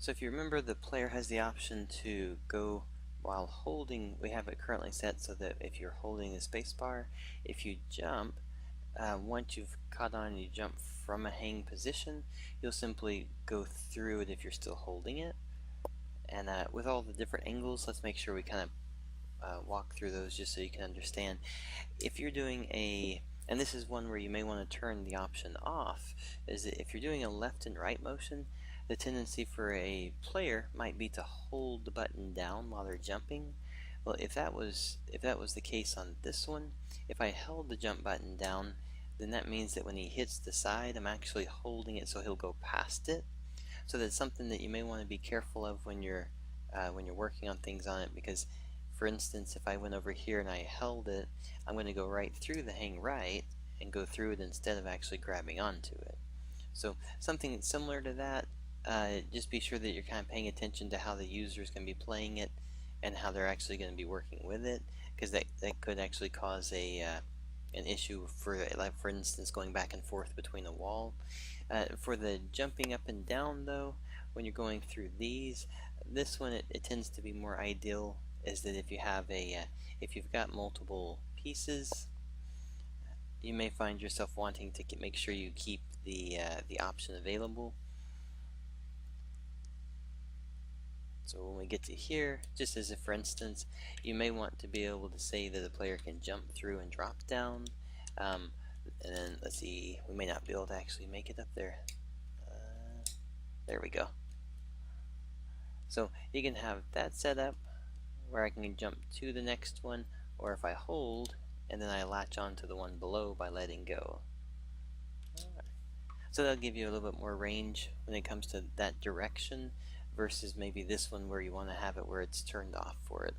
So if you remember, the player has the option to go while holding. We have it currently set so that if you're holding the spacebar, if you jump, once you've caught on and you jump from a hang position, you'll simply go through it if you're still holding it. And with all the different angles, let's make sure we kind of walk through those just so you can understand. If you're doing and this is one where you may want to turn the option off, is that if you're doing a left and right motion, the tendency for a player might be to hold the button down while they're jumping. Well, if that was the case on this one, if I held the jump button down, then that means that when he hits the side, I'm actually holding it so he'll go past it. So that's something that you may want to be careful of when you're working on things on it, because for instance, if I went over here and I held it, I'm going to go right through the hang right and go through it instead of actually grabbing onto it. So something similar to that, just be sure that you're kind of paying attention to how the user is going to be playing it and how they're actually going to be working with it, because that could actually cause an issue for, like, for instance, going back and forth between a wall. For the jumping up and down, though, when you're going through this one, it tends to be more ideal, is that if you have if you've got multiple pieces, you may find yourself wanting to make sure you keep the option available. So when we get to here, just as if for instance, you may want to be able to say that the player can jump through and drop down. And then let's see, we may not be able to actually make it up there. There we go. So you can have that set up where I can jump to the next one, or if I hold and then I latch on to the one below by letting go. So that'll give you a little bit more range when it comes to that direction versus maybe this one where you want to have it where it's turned off for it.